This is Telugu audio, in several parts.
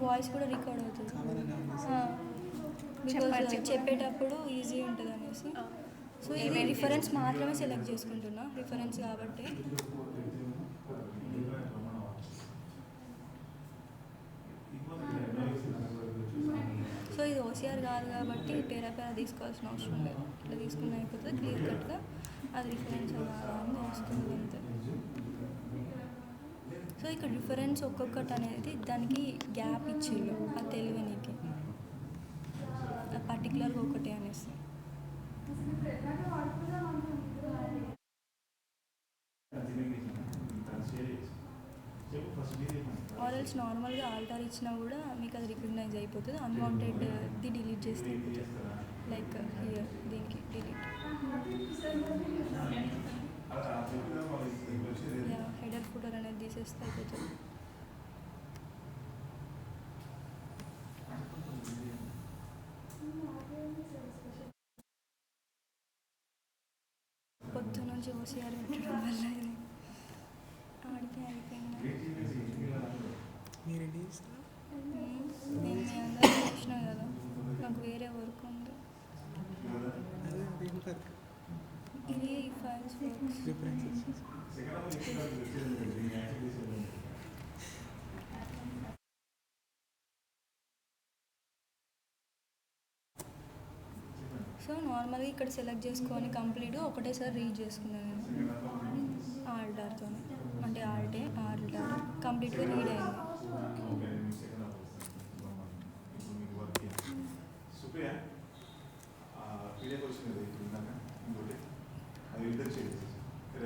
వాయిస్ కూడా రికార్డ్ అవుతుంది బికాజ్ చెప్పేటప్పుడు ఈజీ ఉంటుంది అనేసి. సో ఇది రిఫరెన్స్ మాత్రమే సెలెక్ట్ చేసుకుంటున్నా, రిఫరెన్స్ కాబట్టి. సో ఇది ఓసిఆర్ కాదు కాబట్టి పేరా తీసుకోవాల్సిన అవసరం లేదు, ఇట్లా తీసుకున్న అయిపోతుంది క్లియర్ కట్గా. అది రిఫరెన్స్ కాదా అని తెలుస్తుంది అంతే. సో ఇక్కడ రిఫరెన్స్ ఒక్కొక్కటి అనేది దానికి గ్యాప్ ఇచ్చేళ్ళు, అది తెలియనికి పర్టికులర్గా ఒకటే అనేసి. ఆర్ఎల్స్ నార్మల్గా ఆల్టర్ ఇచ్చినా కూడా మీకు అది రికగ్నైజ్ అయిపోతుంది, అన్వాంటెడ్ది డిలీట్ చేస్తే అయిపోతుంది. లైక్ హియర్ దీనికి డిలీట్, హెడర్ ఫుటర్ అనేది తీసేస్తే అయిపోతుంది. పొద్దు నుంచి ఓసిఆర్ పెట్టడం వల్ల ఇది ఆడితే అయిపోయింది. నేను మీ అందరూ చూసినా కదా, నాకు వేరే వర్క్ ఉంది. ఇది ఫైల్స్ సో నార్మల్గా ఇక్కడ సెలెక్ట్ చేసుకొని కంప్లీట్గా ఒకటేసారి రీడ్ చేసుకున్నాను నేను ఆల్టార్తో, అంటే ఆల్టార్ కంప్లీట్గా రీడ్ అయింది.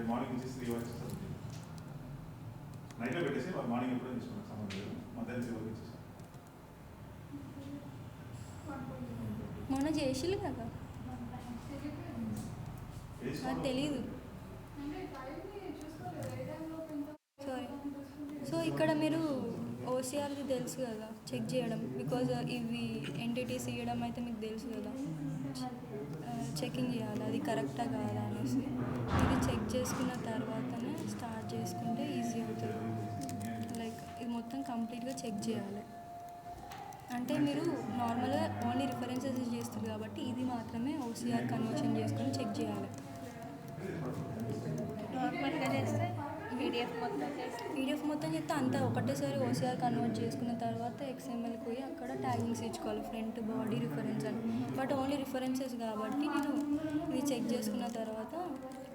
మార్నింగ్ నుంచి 3 వరకు నైట్లో పెట్టేసి మార్నింగ్ ఎప్పుడో తీసుకున్నాను, సంబంధం లేదు. మధ్యాహ్నం 3 వరకు ఇచ్చేసాను. మొన్న చేసిల్లు కదా, తెలీదు. సారీ. సో ఇక్కడ మీరు ఓసిఆర్ది తెలుసు కదా చెక్ చేయడం, బికాజ్ ఇవి ఎంటిటీస్ ఇవ్వడం అయితే మీకు తెలుసు కదా, చెకింగ్ చేయాలి అది కరెక్టా కాదా అనేసి. ఇది చెక్ చేసుకున్న తర్వాతనే స్టార్ట్ చేసుకుంటే ఈజీ అవుతుంది. లైక్ ఇది మొత్తం కంప్లీట్గా చెక్ చేయాలి. అంటే మీరు నార్మల్గా ఓన్లీ రిఫరెన్సెస్ చేస్తారు కాబట్టి ఇది మాత్రమే ఓసిఆర్ కన్వర్షన్ చేసుకొని చెక్ చేయాలి. నార్మల్గా చేస్తే పీడిఎఫ్ మొత్తం చేస్తే అంతా ఒకటేసారి ఓసిఆర్ కన్వర్ట్ చేసుకున్న తర్వాత ఎక్స్ఎంఎల్కి పోయి అక్కడ ట్యాగింగ్స్ ఇచ్చుకోవాలి, ఫ్రంట్ బాడీ రిఫరెన్స్ అని. బట్ ఓన్లీ రిఫరెన్సెస్ కాబట్టి నేను ఇది చెక్ చేసుకున్న తర్వాత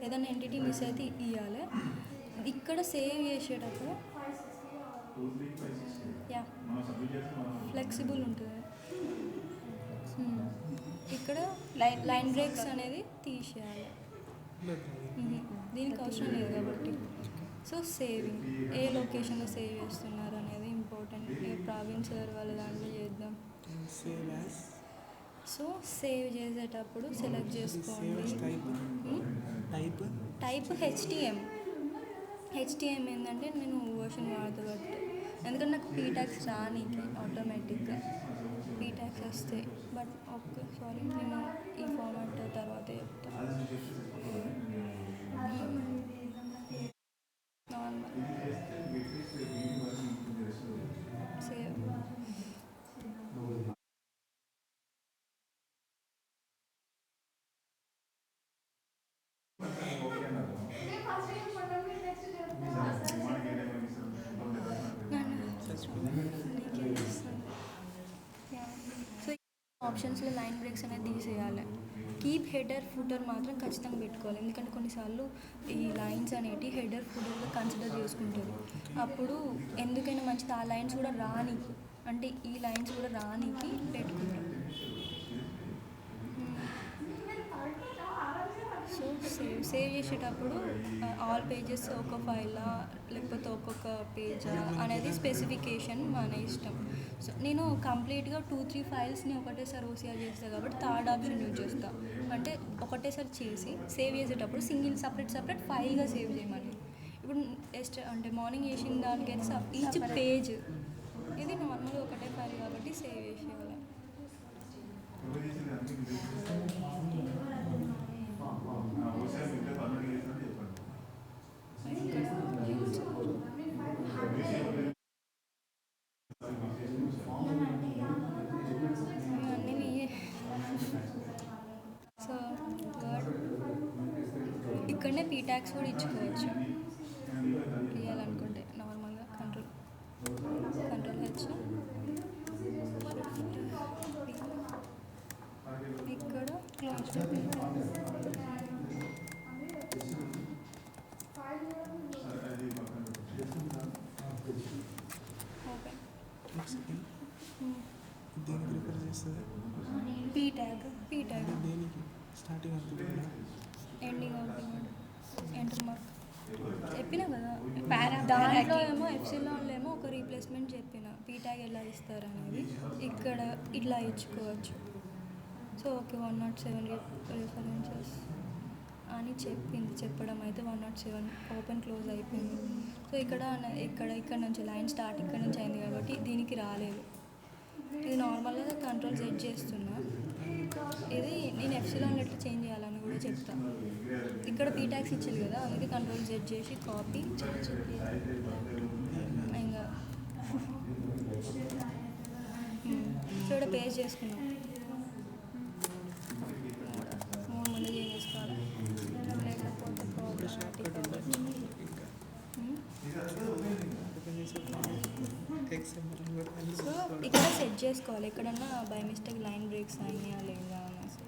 ఏదైనా ఎంటిటీ మిస్ అయితే ఇవ్వాలి. ఇక్కడ సేవ్ చేసేటప్పుడు ఫ్లెక్సిబుల్ ఉంటుంది. ఇక్కడ లైన్ బ్రేక్స్ అనేది తీసేయాలి, దీనికి అవసరం లేదు కాబట్టి. సో సేవింగ్ ఏ లొకేషన్లో సేవ్ చేస్తున్నారు అనేది ఇంపార్టెంట్. ప్రవీణ్ సార్ వాళ్ళ దాంట్లో చేద్దాం. సో సేవ్ చేసేటప్పుడు సెలెక్ట్ చేసుకోండి టైప్ హెచ్టిఎం ఏంటంటే నేను వర్షన్ వాడతా బట్ ఎందుకంటే నాకు పీటాక్స్ రానీకి ఆటోమేటిక్గా పీటాక్స్ వస్తాయి. బట్ ఓకే సారీ, నేను ఈ ఫార్మాట్ తర్వాత చెప్తాను. నార్మల్ సేవ్ సో ఆప్షన్స్లో లైన్ బ్రేక్స్ అనేది తీసేయాలి. కీప్ హెడర్ ఫుటర్ మాత్రం ఖచ్చితంగా పెట్టుకోవాలి, ఎందుకంటే కొన్నిసార్లు ఈ లైన్స్ అనేవి హెడర్ ఫుటర్గా కన్సిడర్ చేసుకుంటారు. అప్పుడు ఎందుకైనా మంచిది ఆ లైన్స్ కూడా రానికి, అంటే ఈ లైన్స్ కూడా రానికి పెట్టుకుంటారు. సో సేవ్ చేసేటప్పుడు ఆల్ పేజెస్ ఒక ఫైలా లేకపోతే ఒక్కొక్క పేజా అనేది స్పెసిఫికేషన్ మన ఇష్టం. సో నేను కంప్లీట్గా 2-3 ఫైల్స్ని ఒకటేసారి ఓసిఆర్ చేస్తాను కాబట్టి థర్డ్ ఆప్షన్ యూజ్ చేస్తాను. అంటే ఒకటేసారి చేసి సేవ్ చేసేటప్పుడు సింగిల్ సపరేట్ ఫైల్గా సేవ్ చేయమని. ఇప్పుడు అంటే మార్నింగ్ చేసిన దానికైతే ఈచ్ పేజ్ ఇది నార్మల్గా ఒకటే ఫైల్ కాబట్టి సేవ్ చేసేయాలి. ఇక్కడనే పీ ట్యాక్స్ కూడా ఇచ్చుకోవచ్చు ఇవ్వాలనుకుంటే నార్మల్గా కంట్రోల్ హెచ్ ఇక్కడ క్లోజ్ ఓపెన్ దేనికి రిఫర్ చేస్తుంది? పీ ట్యాగ్ దేనికి? స్టార్టింగ్ అవుతుంది ఎండింగ్ అవుతుంది ఎంటర్ మార్క్ చెప్పినా కదా పారా దాంట్లో ఏమో ఎఫ్సీలోన్లో ఏమో ఒక రీప్లేస్మెంట్ చెప్పిన పీ ట్యాగ్ ఎలా ఇస్తారు అనేది ఇక్కడ ఇట్లా ఇచ్చుకోవచ్చు. సో ఓకే 107 రిఫరెన్సెస్ అని చెప్పడం అయితే 107 ఓపెన్ క్లోజ్ అయిపోయింది. సో ఇక్కడ నుంచి లైన్ స్టార్ట్ ఇక్కడ నుంచి అయింది కాబట్టి దీనికి రాలేదు. ఇది నార్మల్గా కంట్రోల్ సెట్ చేస్తున్నా. ఇది నేను ఎఫ్సీలోన్లో ఎట్లా చేంజ్ చేయాలని కూడా చెప్తాను. ఇక్కడ పీ ట్యాక్స్ ఇచ్చింది కదా అందుకే కంట్రోల్ సెట్ చేసి కాపీ ఇంకా సో ఇక్కడ పేస్ట్ చేసుకున్నాం. ముందు చేంజ్ చేసుకోవాలి లేకపోతే ప్రాబ్లమాటిక్ అవ్వచ్చు. సో ఇక్కడ సెట్ చేసుకోవాలి ఎక్కడన్నా బై మిస్టేక్ లైన్ బ్రేక్స్ అయినాయా లేదా అనేసి.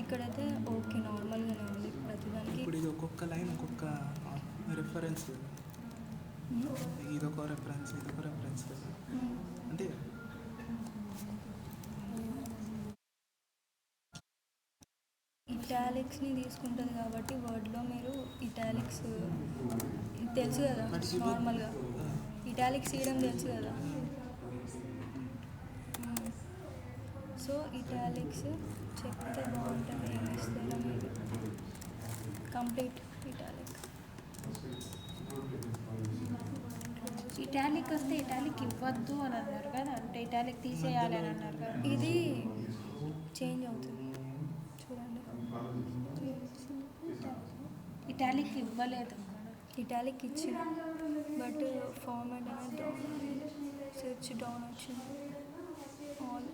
ఇక్కడైతే ఓకే నార్మల్గానే ఉంది ప్రతిదానికి. ఇప్పుడు ఇది ఒక్కొక్క లైన్ ఒక్కొక్క రిఫరెన్స్, ఇదొక రెఫరెన్స్ అంటే ఇటాలిక్స్ని తీసుకుంటుంది కాబట్టి వర్డ్లో మీరు ఇటాలిక్స్ తెలుసు కదా నార్మల్గా ఇటాలిక్స్ ఇవ్వడం తెలుసు కదా. సో ఇటాలిక్స్ చెప్తే బాగుంటుంది. ఏమి ఇస్తారో మీరు కంప్లీట్ ఇటాలిక్ వస్తే ఇటాలిక్ ఇవ్వద్దు అని అన్నారు కదా, అంటే ఇటాలిక్ తీసేయాలి అని అన్నారు కదా. ఇది చేంజ్ అవుతుంది చూడండి. ఇటాలిక్ ఇవ్వలేదు, ఇటాలిక్ ఇచ్చిన బట్ ఫార్మాట్ అనేది డౌన్ సెర్చ్ డౌన్ వచ్చింది. ఆల్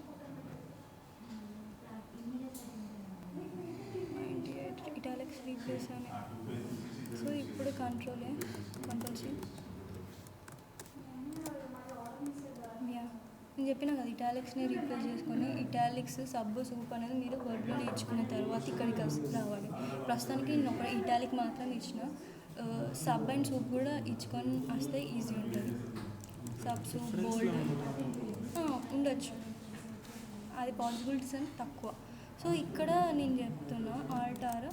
98 ఇటాలిక్స్ రీప్లేస్ అని. సో ఇప్పుడు కంట్రోల్ సి నేను చెప్పిన కదా ఇటాలిక్స్ని రీప్లేస్ చేసుకొని ఇటాలిక్స్ సబ్ సూప్ అనేది మీరు వర్డ్లో నేర్చుకున్న తర్వాత ఇక్కడికి రావాలి. ప్రస్తుతానికి నేను ఒక ఇటాలిక్ మాత్రం ఇచ్చిన, సబ్ అండ్ సూప్ కూడా ఇచ్చుకొని వస్తే ఈజీ ఉంటుంది. సబ్ సూప్ బోల్డ్ ఉండొచ్చు, అది పాసిబిలిటీస్ అని తక్కువ. సో ఇక్కడ నేను చెప్తున్నా alt or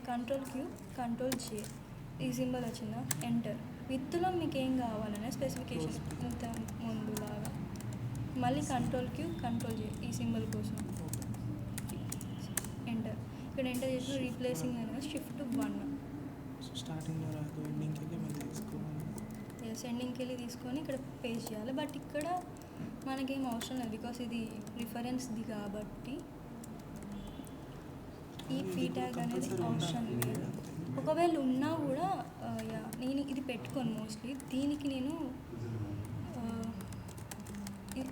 control Q control J ఈ సింబల్ వచ్చిందా ఎంటర్. విత్లో మీకు ఏం కావాలనే స్పెసిఫికేషన్ ఇంత ముందులాగా మళ్ళీ కంట్రోల్ క్యూ కంట్రోల్ జే ఈ సింబల్ కోసం ఎంటర్. ఇక్కడ ఎంటర్ చేసిన రీప్లేసింగ్ అనేది షిఫ్ట్ 1 స్టార్టింగ్లో రాదు ఎండింగ్కి వెళ్ళి మళ్ళీ తీసుకోవాలి. ఎస్ ఎండింగ్కి వెళ్ళి తీసుకొని ఇక్కడ పేస్ట్ చేయాలి. బట్ ఇక్కడ మనకేం అవసరం లేదు బికాస్ ఇది రిఫరెన్స్ది కాబట్టి ఈ పీ ట్యాగ్ అనేది అవసరం లేదు. ఒకవేళ ఉన్నా కూడా నేను ఇది పెట్టుకోను మోస్ట్లీ. దీనికి నేను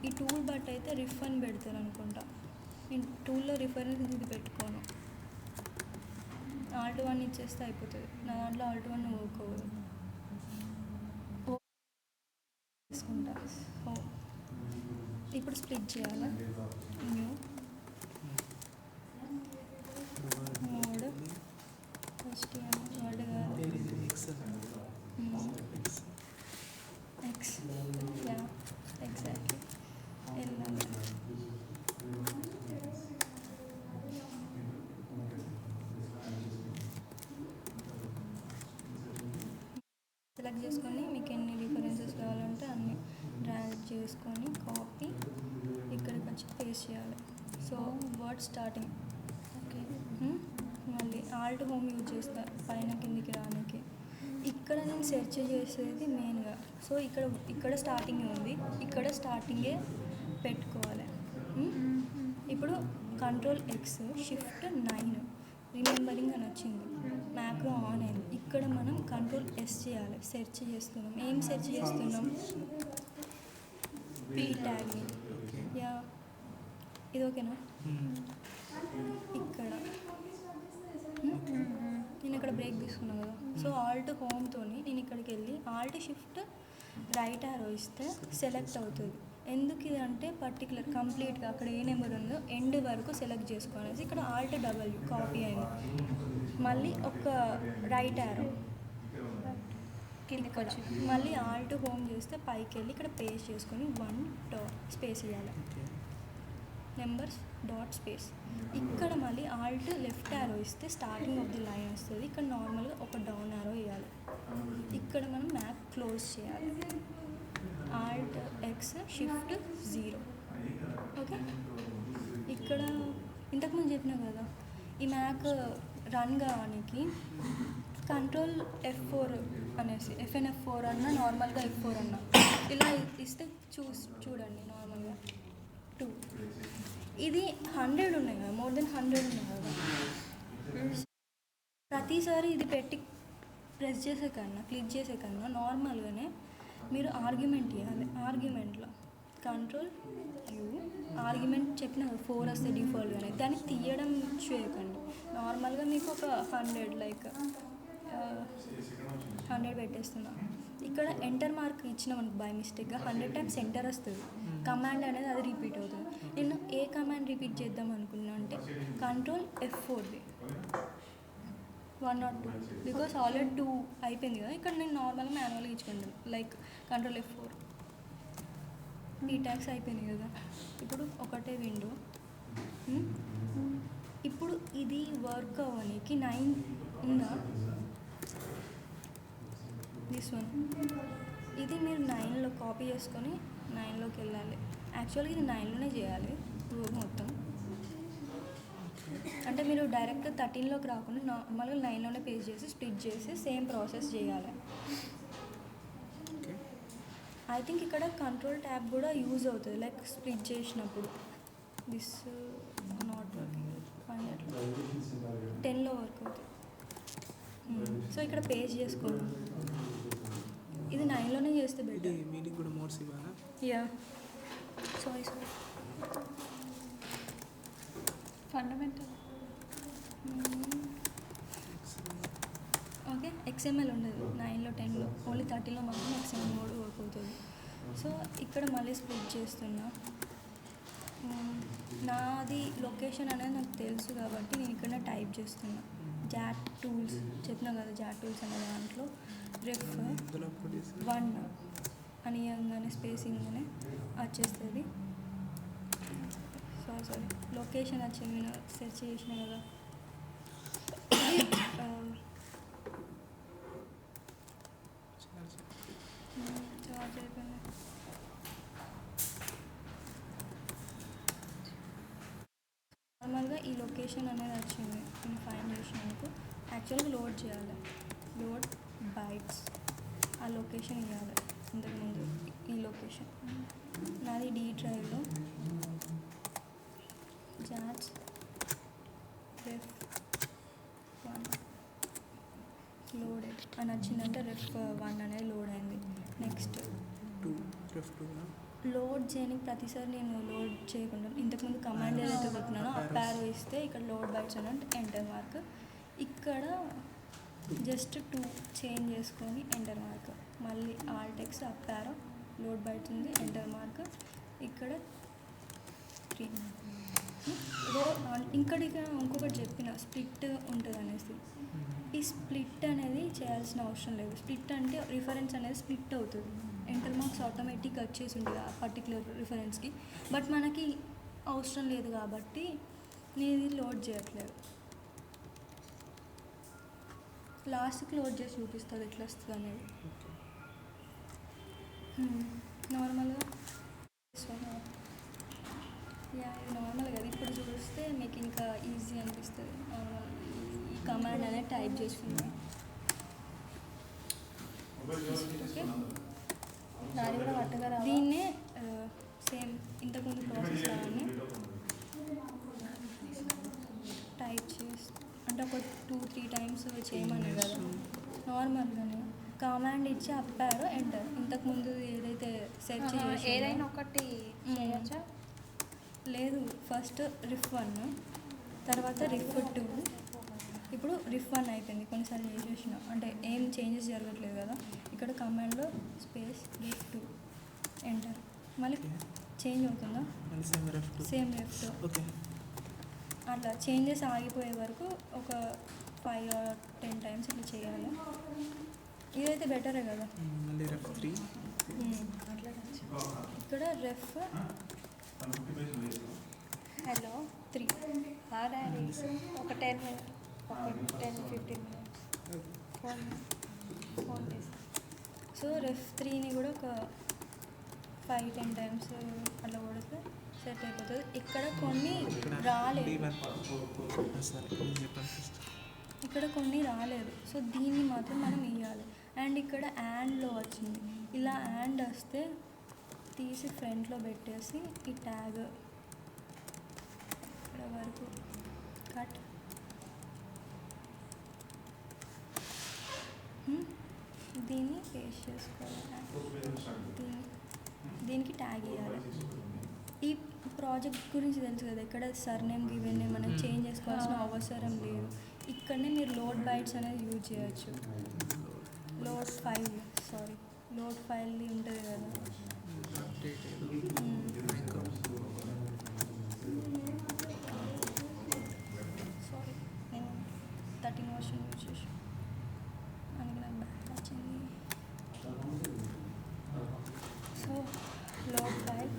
ఈ టూల్ బట్ అయితే రిఫ్ అని పెడతారు అనుకుంటా. నేను టూల్లో రిఫరెన్స్ ఇది పెట్టుకోను. ఆల్ట్ 1 ఇచ్చేస్తే అయిపోతుంది. నా దాంట్లో ఆల్ట్ 1 వర్క్ అవ్వదు. తీసుకుంటా. సో ఇప్పుడు స్ప్లిట్ చేయాలి. న్యూ మోడ్ HTML వర్డ్ కాదు ఎక్స్ యా ఎగ్జాక్ట్లీ వెళ్ళాలి. సెలెక్ట్ చేసుకొని మీకు ఎన్ని రిఫరెన్సెస్ కావాలంటే అన్ని డ్రాగ్ చేసుకొని కాపీ ఇక్కడికి వచ్చి పేస్ట్ చేయాలి. So word starting okay. మళ్ళీ ఆల్ట్ హోమ్ యూజ్ చేస్తా పైన కిందికి రానికి. ఇక్కడ నేను సెర్చ్ చేసేది మెయిన్గా. సో ఇక్కడ స్టార్టింగ్ ఉంది, ఇక్కడ స్టార్టింగే పెట్టుకోవాలి. ఇప్పుడు కంట్రోల్ ఎక్స్ షిఫ్ట్ 9 రిమెంబరింగ్ అని వచ్చింది, మ్యాక్రో ఆన్ అయింది. ఇక్కడ మనం కంట్రోల్ ఎస్ చేయాలి. సెర్చ్ చేస్తున్నాం. ఏం సెర్చ్ చేస్తున్నాం? పీ ట్యాగ్ని. యా ఇది ఓకేనా? ఇక్కడ నేను ఇక్కడ బ్రేక్ తీసుకున్నాను కదా, సో ఆల్ట్ హోమ్తో నేను ఇక్కడికి వెళ్ళి ఆల్ట్ షిఫ్ట్ రైట్ ఆరో ఇస్తే సెలెక్ట్ అవుతుంది. ఎందుకు ఇది అంటే పర్టికులర్ కంప్లీట్గా అక్కడ ఏ నెంబర్ ఉందో ఎండ్ వరకు సెలెక్ట్ చేసుకోవాలని ఇక్కడ ఆల్ట్ డబ్ల్యూ కాపీ అయింది. మళ్ళీ ఒక రైట్ ఆరో కిందకి వచ్చి మళ్ళీ ఆల్ట్ హోమ్ చేస్తే పైకి వెళ్ళి ఇక్కడ పేస్ట్ చేసుకొని 1 స్పేస్ ఇవ్వాలి, నెంబర్స్ డాట్ స్పేస్. ఇక్కడ మళ్ళీ ఆల్ట్ లెఫ్ట్ ఆరో ఇస్తే స్టార్టింగ్ ఆఫ్ ది లైన్ వస్తుంది. ఇక్కడ నార్మల్గా ఒక డౌన్ ఆరో వేయాలి. ఇక్కడ మనం మ్యాప్ క్లోజ్ చేయాలి. Alt X shift 0. ఓకే, ఇక్కడ ఇంతకుముందు చెప్పినా కదా ఈ మ్యాక్ రన్ కావడానికి కంట్రోల్ F4 అనేసి FN F4 అన్నా నార్మల్గా F4 అన్నా ఇలా ఇస్తే చూడండి నార్మల్గా 2. ఇది 100 ఉన్నాయి కదా, మోర్ దెన్ 100 ఉన్నాయి కదా. ప్రతిసారి ఇది పెట్టి ప్రెస్ చేసే కన్నా క్లిక్ చేసే కన్నా నార్మల్గానే మీరు ఆర్గ్యుమెంట్ ఇవ్వాలి. ఆర్గ్యుమెంట్లో కంట్రోల్ యూ ఆర్గ్యుమెంట్ చెప్పిన 4 వస్తే డిఫాల్ట్గానే దాన్ని తీయడం చేయకండి. నార్మల్గా మీకు ఒక 100 లైక్ 100 పెట్టేస్తున్నా. ఇక్కడ ఎంటర్ మార్క్ ఇచ్చిన మనకు బై మిస్టేక్గా 100 టైమ్స్ ఎంటర్ వస్తుంది. కమాండ్ అనేది అది రిపీట్ అవుతుంది. నేను ఏ కమాండ్ రిపీట్ చేద్దాం అనుకున్నా అంటే కంట్రోల్ F4ది 102 బికాస్ ఆల్రెడీ 2 అయిపోయింది కదా. ఇక్కడ నేను నార్మల్గా మాన్యువల్గా ఇచ్చుకుంటాను లైక్ కంట్రోల్ F4. ఈ ట్యాక్స్ అయిపోయింది కదా. ఇప్పుడు ఒకటే విండో. ఇప్పుడు ఇది వర్క్ అవ్వడానికి 9 ఉందా, దిస్ వన్. ఇది మీరు 9లో కాపీ చేసుకొని 9లోకి వెళ్ళాలి. యాక్చువల్గా ఇది 9లోనే చేయాలి మొత్తం. అంటే మీరు డైరెక్ట్గా 13లోకి రాకుండా నార్మల్గా 9లోనే పేస్ట్ చేసి స్ప్లిట్ చేసి సేమ్ ప్రాసెస్ చేయాలి. ఐ థింక్ ఇక్కడ కంట్రోల్ ట్యాబ్ కూడా యూజ్ అవుతుంది లైక్ స్ప్లిట్ చేసినప్పుడు. దిస్ నాట్ వర్కింగ్ 10లో వర్క్ అవుతుంది. సో ఇక్కడ పేస్ట్ చేసుకోండి. ఇది 9లోనే చేస్తే బెటర్. వీటికి కూడా మోడ్స్ ఇవ్వాలా? Yeah sorry fundamental. Okay, XML ఉండదు 9లో 10లో, ఓన్లీ 30లో మాత్రం XML మోడ్ వర్క్ అవుతుంది. సో ఇక్కడ మళ్ళీ స్ప్లిట్ చేస్తున్నా. నాది లొకేషన్ అనేది నాకు తెలుసు కాబట్టి నేను ఇక్కడ టైప్ చేస్తున్నా. జాట్ టూల్స్ చెప్పినా కదా, జాట్ టూల్స్ అనే దాంట్లో రెఫ్ 1 అని అనగానే స్పేసింగ్గానే వచ్చేస్తుంది. సారీ లొకేషన్ వచ్చింది, నేను సెర్చ్ చేసిన కదా. చార్జ్ అయిపోయింది. నార్మల్గా ఈ లొకేషన్ అనేది వచ్చింది నేను ఫైండ్ చేసినందుకు. యాక్చువల్గా లోడ్ చేయాలి, లోడ్ బైట్స్ ఆ లొకేషన్ ఇవ్వాలి. ఇంతకుముందు ఈ లొకేషన్ నాది D డ్రైవ్లో జాట్స్ రెఫ్ 1 లోడెడ్ అని వచ్చిందంటే రెఫ్ 1 అనేది లోడ్ అయింది. నెక్స్ట్ 2 లోడ్ చేయడానికి ప్రతిసారి నేను లోడ్ చేయకుండా ఇంతకుముందు కమాండ్ ఏదైతే కొట్టినానో అప్ యారో ఇస్తే ఇక్కడ లోడ్ బైట్స్ అని అంటే ఎంటర్ మార్క్. ఇక్కడ జస్ట్ 2 చేంజ్ చేసుకొని ఎంటర్ మార్క్. మళ్ళీ alt X up arrow load bytes ఉంది ఎంటర్ మార్క్. ఇక్కడ 3 ఇంకొకటి చెప్పిన స్ప్లిట్ ఉంటుంది అనేసి. ఈ స్ప్లిట్ అనేది చేయాల్సిన అవసరం లేదు. స్ప్లిట్ అంటే రిఫరెన్స్ అనేది స్ప్లిట్ అవుతుంది. ఎంటర్ మార్క్స్ ఆటోమేటిక్గా వచ్చేసి ఉంటుంది ఆ పర్టికులర్ రిఫరెన్స్కి. బట్ మనకి అవసరం లేదు కాబట్టి నేను ఇది లోడ్ చేయట్లేదు. లాస్ట్కి లోడ్ చేసి చూపిస్తుంది ఎట్లా వస్తుంది అనేది. నార్మల్గా యా ఇది నార్మల్ కదా. ఇప్పుడు చూస్తే మీకు ఇంకా ఈజీ అనిపిస్తుంది. నార్మల్ ఈ కమాండ్ అనేది టైప్ చేసుకున్నాను. ఓకే, దాని కూడా పట్టగా రావాలి. దీన్నే సేమ్ ఇంతకుముందు ప్రాసెస్ లాగానే టైప్ చేసి అంటే ఒక 2-3 టైమ్స్ చేయమని కదా. నార్మల్గానే కమాండ్ ఇచ్చి అప్పారు ఎంటర్. ఇంతకుముందు ఏదైతే సెర్చ్ ఏదైనా ఒకటి చేయొచ్చా? లేదు, ఫస్ట్ రిఫ్ 1 తర్వాత రిఫ్ 2 ఇప్పుడు రిఫ్ వన్ అయిపోయింది, కొన్నిసార్లు చేసేసిన అంటే ఏం చేంజెస్ జరగట్లేదు కదా. ఇక్కడ కమాండ్లో స్పేస్ రిఫ్ 2 ఎంటర్, మళ్ళీ చేంజ్ అవుతుందా, మళ్ళీ same left. Same left. Okay. అట్లా చేంజెస్ ఆగిపోయే వరకు ఒక 5 or 10 టైమ్స్ ఇట్లా చేయాలి. ఇదైతే బెటరే కదా. మళ్ళీ లెఫ్ట్ 3. ఇక్కడ రెఫ్ హలో 3. డాడీ ఒక 10-15 మినిట్స్ ఫోన్ చేసి. సో రెఫ్ 3ని కూడా ఒక 5-10 టైమ్స్ అట్లా కొడితే సెట్ అయిపోతుంది. ఇక్కడ కొన్ని రాలేదు, ఇక్కడ కొన్ని రాలేదు. సో దీన్ని మాత్రం మనం వేయాలి. అండ్ ఇక్కడ యాండ్లో వచ్చింది, ఇలా యాండ్ వస్తే తీసి ఫ్రంట్లో పెట్టేసి ఈ ట్యాగ్ ఇక్కడ వరకు కట్, దీన్ని పేస్ట్ చేసుకోవాలి. దీనికి ట్యాగ్ వేయాలి. ఈ ప్రాజెక్ట్ గురించి తెలుసు కదా, ఇక్కడ సర్నేమ్ గివెన్ నేమ్ మనం చేంజ్ చేసుకోవాల్సిన అవసరం లేదు. ఇక్కడనే మీరు లోడ్ బైట్స్ అనేది యూజ్ చేయొచ్చు. లోడ్ ఫైల్ ఉంటుంది కదా. సారీ, నేను 13 వర్షన్ యూజ్ చేసి అందుకే నాకు బ్యాక్ వచ్చింది. So load file,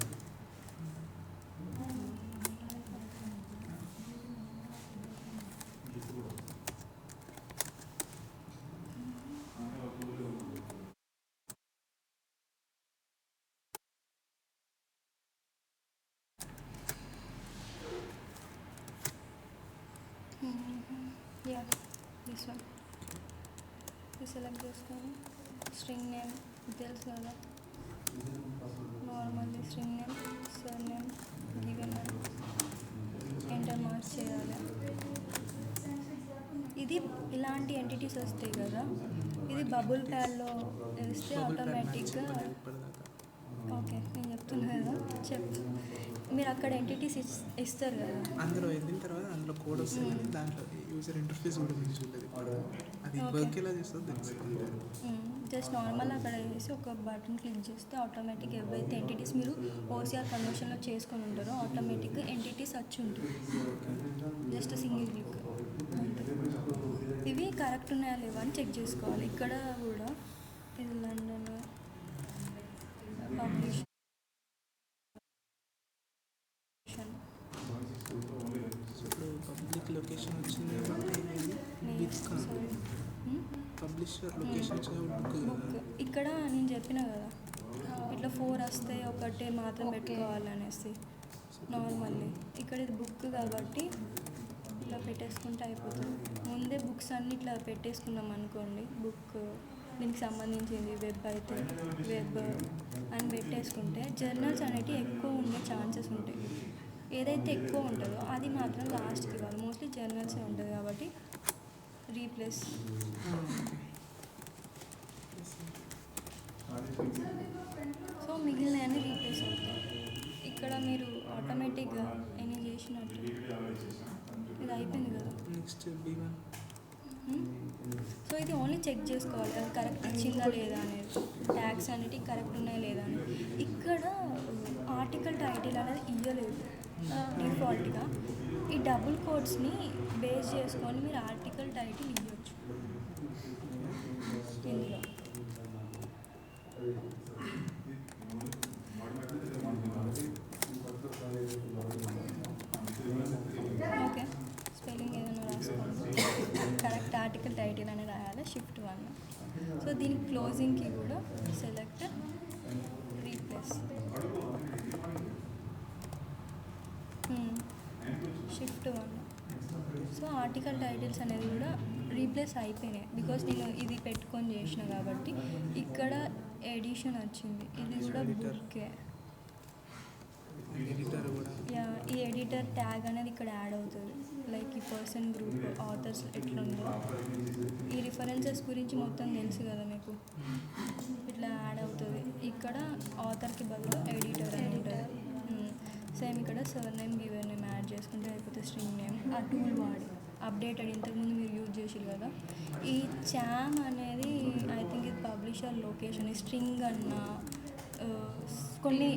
yeah this one. ఇది సెలెక్ట్ చేసుకొని స్ట్రింగ్ నేమ్ తెలుసు కదా, normally string name, sir name, given name, enter marks చేయాలి. ఇది ఇలాంటి ఎంటిటీస్ వస్తాయి కదా, ఇది బబుల్ ప్యాడ్లో వేస్తే ఆటోమేటిక్గా. ఓకే, నేను చెప్తున్నా కదా, మీరు అక్కడ ఎంటిటీస్ ఇస్తారు కదా, అందులో వెళ్ళిన తర్వాత అందులో కోడ్ వస్తుంది, దాంట్లో యూజర్ ఇంటర్ఫేస్ కూడా మీకు చూడలేదు. అది వర్క్ ఎలా చేస్తుందో తెలుస్తుంది. జస్ట్ నార్మల్ అక్కడ వేసి ఒక బటన్ క్లిక్ చేస్తే ఆటోమేటిక్ ఏవైతే ఎంటిటీస్ మీరు ఓసిఆర్ కన్వర్షన్లో చేసుకొని ఉంటారో ఆటోమేటిక్గా ఎంటిటీస్ వచ్చి ఉంటుంది. Just single click. ఇవి కరెక్ట్ ఉన్నాయా లేవా అని చెక్ చేసుకోవాలి. ఇక్కడ కూడా ఇది లండన్ పబ్లిష్ పబ్లిక్ లొకేషన్ వచ్చింది, పబ్లిషర్ లొకేషన్ బుక్. ఇక్కడ నేను చెప్పిన కదా ఇట్లా 4 వస్తాయి, ఒకటే మాత్రం పెట్టుకోవాలనేసి నార్మల్లీ. ఇక్కడ ఇది బుక్ కాబట్టి ఇట్లా పెట్టేసుకుంటే అయిపోతుంది. ముందే బుక్స్ అన్నీ ఇట్లా పెట్టేసుకున్నాం అనుకోండి, బుక్ దీనికి సంబంధించింది వెబ్ అయితే వెబ్ అని పెట్టేసుకుంటే జర్నల్స్ అనేటివి ఎక్కువ ఉండే ఛాన్సెస్ ఉంటాయి. ఏదైతే ఎక్కువ ఉంటుందో అది మాత్రం లాస్ట్కి ఇవ్వాలి. మోస్ట్లీ జర్నల్సే ఉంటుంది కాబట్టి రీప్లేస్. సో మిగిలినవన్నీ రీప్లేస్ అవుతాయి. ఇక్కడ మీరు ఆటోమేటిక్గా ఎన్ని చేసినట్టు ఇది అయిపోయింది కదా. Next B1. సో ఇది ఓన్లీ చెక్ చేసుకోవాలి అది కరెక్ట్ ఇచ్చిందా లేదా అనేది, ట్యాగ్స్ అనేటివి కరెక్ట్ ఉన్నాయా లేదా అనేది. ఇక్కడ ఆర్టికల్ టైటిల్ అనేది ఇవ్వలేదు డిఫాల్ట్గా. ఈ డబుల్ కోట్స్ని బేస్ చేసుకొని మీరు ఆర్టికల్ టైటిల్ ఇవ్వచ్చు ఇందులో. ఓకే, స్పెల్లింగ్ ఏదైనా రాసుకోండి, కరెక్ట్ ఆర్టికల్ టైటిల్ అని రాయాలి, Shift 1. సో దీనికి క్లోజింగ్కి కూడా select replace, Shift 1. So article titles అనేది కూడా రీప్లేస్ అయిపోయినాయి బికాస్ నేను ఇది పెట్టుకొని చేసిన కాబట్టి. ఇక్కడ ఎడిషన్ వచ్చింది, ఇది కూడా బుక్కే. యా, ఈ ఎడిటర్ ట్యాగ్ అనేది ఇక్కడ యాడ్ అవుతుంది. లైక్ ఈ పర్సన్, గ్రూప్, ఆథర్స్ ఎట్లుందో ఈ రిఫరెన్సెస్ గురించి మొత్తం తెలుసు కదా మీకు, ఇట్లా యాడ్ అవుతుంది. ఇక్కడ ఆథర్కి బదులు ఎడిటర్ అని ఉంటుంది. సేమ్ ఇక్కడ sir name given name add చేసుకుంటే అయిపోతే స్ట్రింగ్ నేమ్ ఆ టూల్ వాడి అప్డేటెడ్ ఇంతకుముందు మీరు యూజ్ చేసారు కదా. ఈ చామ్ అనేది ఐ థింక్ ఇది పబ్లిషర్ లొకేషన్ స్ట్రింగ్ అన్న కొన్ని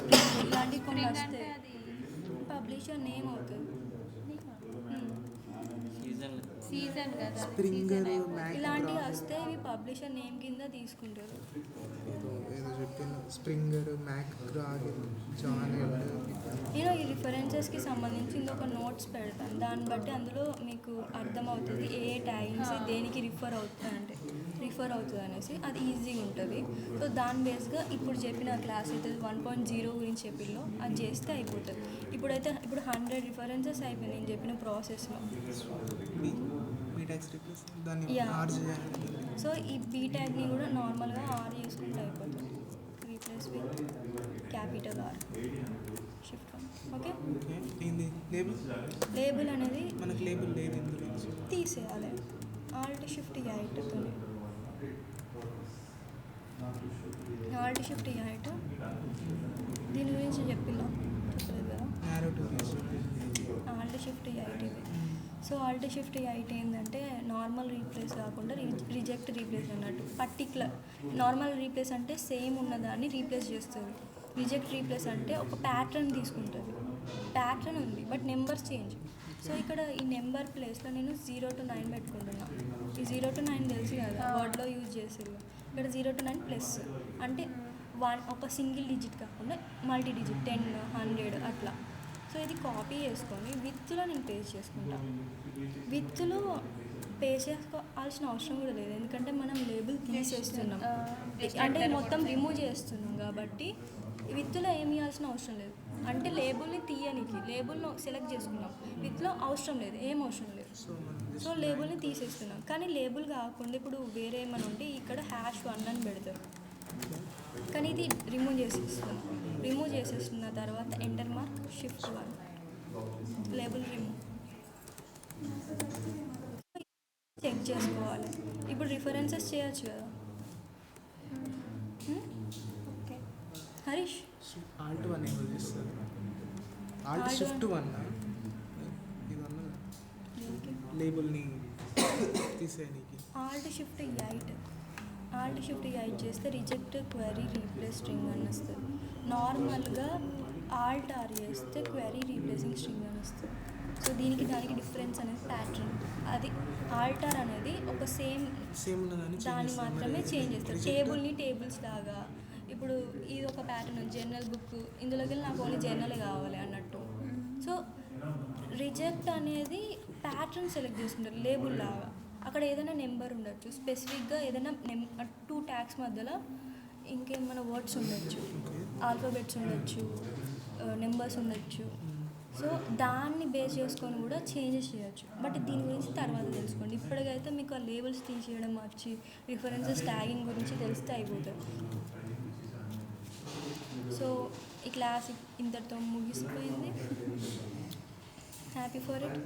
స్ప్రింగ్ ఇలాంటివి కొన్ని అంటే వస్తాయి. అది పబ్లిషర్ నేమ్ అవుతుంది. సీజన్ కదా, స్ప్రింగర్ మ్యాక్ ఇలాంటివి వస్తే ఇవి పబ్లిషర్ నేమ్ కింద తీసుకుంటారు. ఏదో చెప్పిన స్ప్రింగర్ మ్యాక్ గ్రాగన్ జానెట్. నేను ఈ రిఫరెన్సెస్కి సంబంధించి ఇంకొక నోట్స్ పెడతాను. దాన్ని బట్టి అందులో మీకు అర్థమవుతుంది ఏ ట్యాగింగ్స్ దేనికి రిఫర్ అవుతుంది అనేసి. అది ఈజీగా ఉంటుంది. సో దాని బేస్గా ఇప్పుడు చెప్పిన క్లాస్ అయితే 1.0 గురించి చెప్పిల్లో అది చేస్తే అయిపోతుంది. ఇప్పుడు 100 రిఫరెన్సెస్ అయిపోయినాయి నేను చెప్పిన ప్రాసెస్లో. బీటాక్స్ రిప్లేస్ దాన్ని Yeah. ఆర్ చేయాలి. సో ఈ బీటాగ్ని కూడా నార్మల్గా ఆర్ చేసుకుంటే అయిపోతుంది. Replace with capital are shift 1. Okay, okay. ఏంది లేబుల్? లేబుల్ అనేది మనకు లేబుల్ లేదు ఇందులో. తీసేయాలి. ఆల్ట్ షిఫ్ట్ 8తో దీని గురించి చెప్పలేదు కదా. నారో టు ఆల్ట్ షిఫ్ట్ 8 ఇది. సో ఆల్ట్ షిఫ్ట్ 8 ఏంటంటే నార్మల్ రీప్లేస్ కాకుండా రిజెక్ట్ రీప్లేస్ అన్నట్టు. పర్టికులర్ నార్మల్ రీప్లేస్ అంటే సేమ్ ఉన్నదాన్ని రీప్లేస్ చేస్తుంది. రిజెక్ట్ రీప్లేస్ అంటే ఒక ప్యాటర్న్ తీసుకుంటుంది. ప్యాటర్న్ ఉంది బట్ నెంబర్స్ చేంజ్. సో ఇక్కడ ఈ నెంబర్ ప్లేస్లో నేను 0 to 9 పెట్టుకుంటున్నా. ఈ 0 to 9 తెలుసు కదా, వర్డ్లో యూజ్ చేసేది. ఇక్కడ 0 to 9 ప్లస్ అంటే ఒక సింగిల్ డిజిట్ కాకుండా మల్టీ డిజిట్ 10, 100 అట్లా. సో ఇది కాపీ చేసుకొని విత్లో నేను పేస్ట్ చేసుకుంటాను. విత్లో పేస్ట్ చేసుకోవాల్సిన అవసరం కూడా లేదు, ఎందుకంటే మనం లేబుల్ తీసేస్తున్నాం. అంటే మొత్తం రిమూవ్ చేస్తున్నాం కాబట్టి విత్లో ఏమి ఇవ్వాల్సిన అవసరం లేదు. అంటే లేబుల్ని తీయనికి లేబుల్ను సెలెక్ట్ చేసుకున్నాం, విత్లో అవసరం లేదు, ఏం అవసరం లేదు. సో లేబుల్ని తీసేస్తున్నాం. కానీ లేబుల్ కాకుండా ఇప్పుడు వేరే ఏమైనా ఉంటే ఇక్కడ #1 అని పెడతారు. కానీ ఇది రిమూవ్ చేసేస్తున్న తర్వాత enter mark shift 1 label remove. Check చేసుకోవాలి. ఇప్పుడు రిఫరెన్సెస్ చేయొచ్చు కదా. ఓకే. హరీష్ ఆల్ట్ 1 ఏమో చేస్తారు. ఆల్ట్ Alt షిఫ్ట్ 1 ఇవన్నీ లేబుల్ని తీసేయడానికి. ఆల్ట్ షిఫ్ట్ 8 చేస్తే రిజెక్ట్ క్వెరీ రీప్లేస్ స్ట్రింగ్ అని వస్తుంది. నార్మల్గా ఆల్ట్ ఆర్ చేస్తే క్వెరీ రీప్లేసింగ్ స్ట్రింగ్ అని వస్తుంది. సో దానికి డిఫరెన్స్ అనేది ప్యాటర్న్. అది ఆల్టర్ అనేది ఒక సేమ్ ఉన్నదాన్ని దాన్ని మాత్రమే చేంజ్ చేస్తారు. టేబుల్ని టేబుల్స్ లాగా. ఇప్పుడు ఇది ఒక ప్యాటర్న్ జర్నల్ బుక్, ఇందులోకి వెళ్ళి నాకు ఓన్లీ జర్నల్ కావాలి అన్నట్టు. సో రిజెక్ట్ అనేది ప్యాటర్న్ సెలెక్ట్ చేసుకుంటారు లేబుల్ లాగా. అక్కడ ఏదైనా నెంబర్ ఉండొచ్చు, స్పెసిఫిక్గా ఏదైనా 2 ట్యాగ్స్ మధ్యలో ఇంకేమైనా వర్డ్స్ ఉండొచ్చు, ఆల్ఫాబెట్స్ ఉండొచ్చు, నెంబర్స్ ఉండొచ్చు. సో దాన్ని బేస్ చేసుకొని కూడా చేంజెస్ చేయొచ్చు. బట్ దీని గురించి తర్వాత తెలుసుకోండి. ఇప్పటికైతే మీకు ఆ లేబుల్స్ తీసేయడం వచ్చి రిఫరెన్సెస్ ట్యాగింగ్ గురించి తెలిస్తే అయిపోతుంది. సో ఈ క్లాస్ ఇంతటితో ముగిసిపోయింది. Happy for it.